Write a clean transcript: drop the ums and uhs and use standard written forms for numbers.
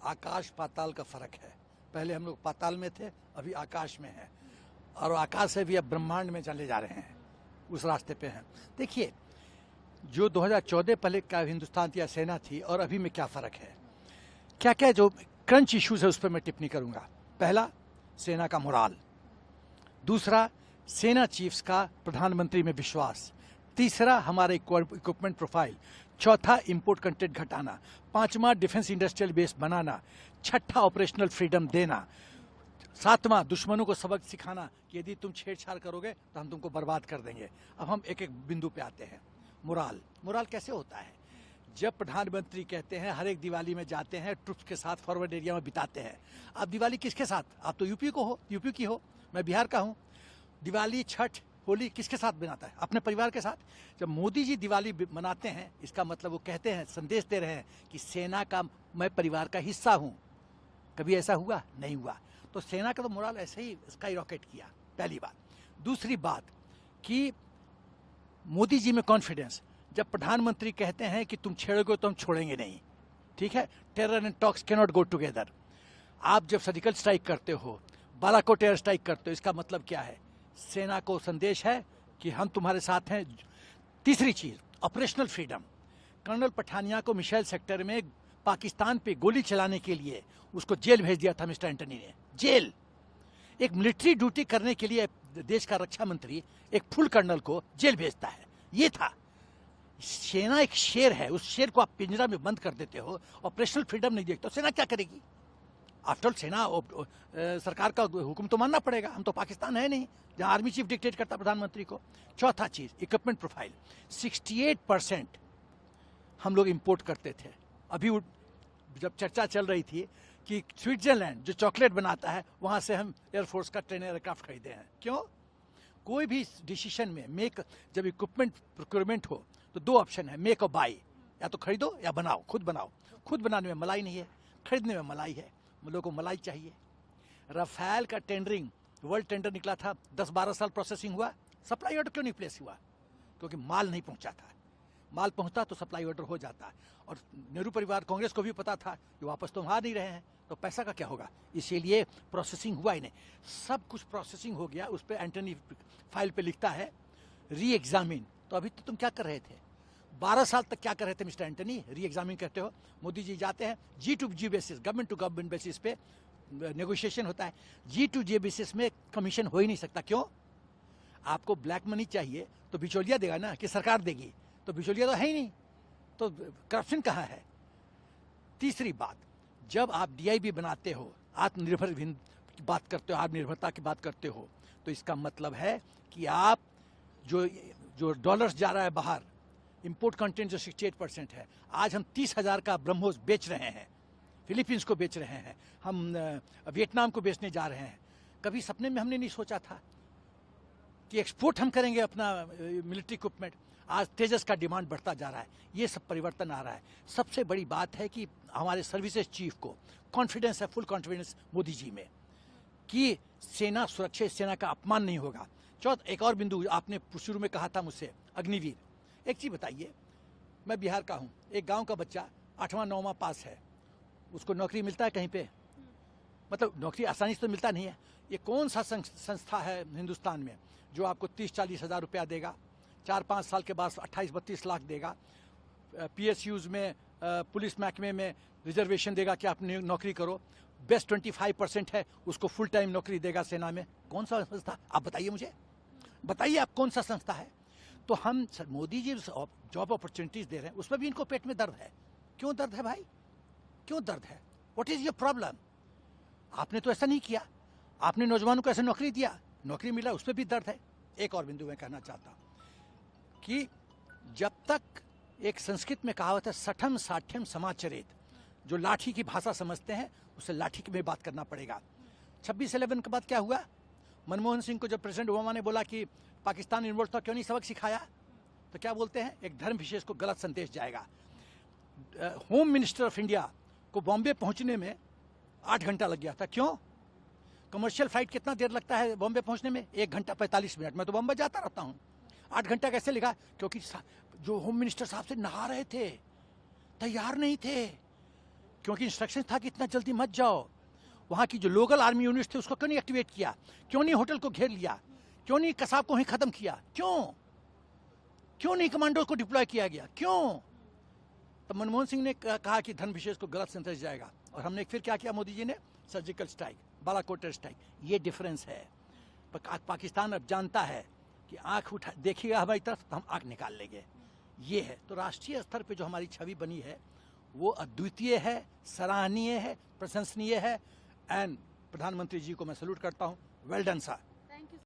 आकाश पाताल का फर्क है। पहले हम लोग पाताल में थे, अभी आकाश में हैं, और आकाश से भी अब ब्रह्मांड में चले जा रहे हैं, उस रास्ते पे हैं। देखिए, जो 2014 पहले का हिंदुस्तान या सेना थी और अभी में क्या फ़र्क है, क्या क्या जो क्रंच इश्यूज है उस पर मैं टिप्पणी करूंगा। पहला, सेना का मोराल। दूसरा, सेना चीफ्स का प्रधानमंत्री में विश्वास। तीसरा, हमारा इक्विपमेंट प्रोफाइल। चौथा, इंपोर्ट कंटेंट घटाना। पांचवा, डिफेंस इंडस्ट्रियल बेस बनाना। छठा, ऑपरेशनल फ्रीडम देना। सातवां, दुश्मनों को सबक सिखाना कि यदि तुम छेड़छाड़ करोगे तो हम तुमको बर्बाद कर देंगे। अब हम एक एक बिंदु पे आते हैं। मोराल, मोराल कैसे होता है? जब प्रधानमंत्री कहते हैं हर एक दिवाली में जाते हैं ट्रुप्स के साथ फॉरवर्ड एरिया में बिताते हैं। आप दिवाली किसके साथ? आप तो यूपी की हो, मैं बिहार का हूँ। दिवाली, छठ, होली किसके साथ बनाता है? अपने परिवार के साथ। जब मोदी जी दिवाली मनाते हैं, इसका मतलब वो कहते हैं, संदेश दे रहे हैं कि सेना का मैं परिवार का हिस्सा हूँ। कभी ऐसा हुआ? नहीं हुआ। तो सेना का तो मोराल ऐसे ही स्काई रॉकेट किया, पहली बात। दूसरी बात कि मोदी जी में कॉन्फिडेंस। जब प्रधानमंत्री कहते हैं कि तुम छेड़ोगे तो हम छोड़ेंगे नहीं, ठीक है, terror and talks can not go together. आप जब सर्जिकल स्ट्राइक करते हो, बालाकोट एयर स्ट्राइक करते हो, इसका मतलब क्या है? सेना को संदेश है कि हम तुम्हारे साथ हैं। तीसरी चीज, ऑपरेशनल फ्रीडम। कर्नल पठानिया को मिशेल सेक्टर में पाकिस्तान पे गोली चलाने के लिए उसको जेल भेज दिया था मिस्टर एंटनी ने। जेल। एक मिलिट्री ड्यूटी करने के लिए देश का रक्षा मंत्री एक फुल कर्नल को जेल भेजता है। ये था। सेना एक शेर है, उस शेर को आप पिंजरा में बंद कर देते हो, ऑपरेशनल फ्रीडम नहीं देखते हो, सेना क्या करेगी? आफ्टर सेना सरकार का हुक्म तो मानना पड़ेगा। हम तो पाकिस्तान है नहीं जहां आर्मी चीफ डिक्टेट करता प्रधानमंत्री को। चौथा चीज, इक्विपमेंट प्रोफाइल। 68% हम लोग इंपोर्ट करते थे। अभी जब चर्चा चल रही थी कि स्विट्जरलैंड जो चॉकलेट बनाता है, वहां से हम एयरफोर्स का ट्रेनर एयरक्राफ्ट खरीदे हैं। क्यों? कोई भी डिसीजन में जब इक्विपमेंट प्रोक्योरमेंट हो तो दो ऑप्शन है, मेक और बाई। या तो खरीदो या बनाओ, खुद बनाओ। खुद बनाने में मलाई नहीं है, खरीदने में मलाई है। लोगों को मलाई चाहिए। राफेल का टेंडरिंग, वर्ल्ड टेंडर निकला था, 10-12 साल प्रोसेसिंग हुआ। सप्लाई ऑर्डर क्यों नहीं प्लेस हुआ? क्योंकि माल नहीं पहुंचा था। माल पहुंचता तो सप्लाई ऑर्डर हो जाता। और नेहरू परिवार, कांग्रेस को भी पता था कि वापस तो आ नहीं रहे हैं, तो पैसा का क्या होगा, इसीलिए प्रोसेसिंग हुआ ही नहीं। सब कुछ प्रोसेसिंग हो गया। उस पर एंटनी फाइल पे लिखता है री एग्जामिन। तो अभी तो तुम क्या कर रहे थे? 12 साल तक क्या कर रहे थे मिस्टर एंटनी? री एग्जामिन कहते हो। मोदी जी जाते हैं G2G basis, government to government basis पे नेगोशिएशन होता है। G2G बेसिस में कमीशन हो ही नहीं सकता। क्यों? आपको ब्लैक मनी चाहिए तो बिचौलिया देगा ना, कि सरकार देगी? तो बिचौलिया तो है ही नहीं, तो करप्शन कहाँ है? तीसरी बात, जब आप DIB बनाते हो, आत्मनिर्भर की बात करते हो, आत्मनिर्भरता की बात करते हो, तो इसका मतलब है कि आप जो डॉलर्स जा रहा है बाहर, इंपोर्ट कंटेंट जो 68% है, आज हम 30,000 का ब्रह्मोस बेच रहे हैं, फिलीपींस को बेच रहे हैं, हम वियतनाम को बेचने जा रहे हैं। कभी सपने में हमने नहीं सोचा था कि एक्सपोर्ट हम करेंगे अपना मिलिट्री इक्विपमेंट। आज तेजस का डिमांड बढ़ता जा रहा है। ये सब परिवर्तन आ रहा है। सबसे बड़ी बात है कि हमारे सर्विसेज चीफ को कॉन्फिडेंस है, फुल कॉन्फिडेंस मोदी जी में, कि सेना सुरक्षित, सेना का अपमान नहीं होगा। एक और बिंदु आपने शुरू में कहा था मुझसे, अग्निवीर। एक चीज बताइए, मैं बिहार का हूँ, एक गांव का बच्चा 8वां-9वां पास है, उसको नौकरी मिलता है कहीं पे? मतलब नौकरी आसानी से तो मिलता नहीं है। ये कौन सा संस्था है हिंदुस्तान में जो आपको 30-40 हज़ार रुपया देगा, 4-5 साल के बाद 28-32 लाख देगा, PSUs में, पुलिस महकमे में रिजर्वेशन देगा कि आप नौकरी करो, बेस्ट 25% है उसको फुल टाइम नौकरी देगा सेना में? कौन सा संस्था? आप बताइए मुझे, बताइए आप कौन सा संस्था है? तो हम मोदी जी जॉब अपॉर्चुनिटीज दे रहे हैं, उसमें भी इनको पेट में दर्द है। क्यों दर्द है भाई? क्यों दर्द है? What is your problem? आपने तो ऐसा नहीं किया। आपने नौजवानों को ऐसे नौकरी दिया, नौकरी मिला, उसमें भी दर्द है। एक और बिंदु मैं कहना चाहता हूं कि जब तक एक संस्कृत में कहावत है, सठम साठ्यम समाचरित, जो लाठी की भाषा समझते हैं उससे लाठी में बात करना पड़ेगा। 26/11 के बाद क्या हुआ? मनमोहन सिंह को जब प्रेसिडेंट ओबामा ने बोला कि पाकिस्तान इन्वॉल्व था, क्यों नहीं सबक सिखाया? तो क्या बोलते हैं, एक धर्म विशेष को गलत संदेश जाएगा। होम मिनिस्टर ऑफ इंडिया को बॉम्बे पहुंचने में 8 घंटा लग गया था। क्यों? कमर्शियल फ्लाइट कितना देर लगता है बॉम्बे पहुंचने में? 1 घंटा 45 मिनट। मैं तो बॉम्बे जाता रहता हूं। 8 घंटा कैसे लगा? क्योंकि जो होम मिनिस्टर साहब से नहा रहे थे, तैयार नहीं थे, क्योंकि इंस्ट्रक्शन था कि इतना जल्दी मत जाओ। वहाँ की जो लोकल आर्मी यूनिट्स थे उसको क्यों नहीं एक्टिवेट किया, क्यों नहीं होटल को घेर लिया, क्यों नहीं कसाब को ही खत्म किया, क्यों नहीं कमांडो को डिप्लॉय किया गया, क्यों? तब मनमोहन सिंह ने कहा कि धन विशेष को गलत संदेश जाएगा, और हमने फिर क्या किया, मोदी जी ने surgical strike, Balakot air strike. ये डिफरेंस है। पाकिस्तान अब जानता है कि आंख उठा देखिएगा हमारी तरफ तो हम आंख निकाल लेंगे। ये है। तो राष्ट्रीय स्तर पे जो हमारी छवि बनी है वो अद्वितीय है, सराहनीय है, प्रशंसनीय है। एंड प्रधानमंत्री जी को मैं सैल्यूट करता हूँ। Well done sir.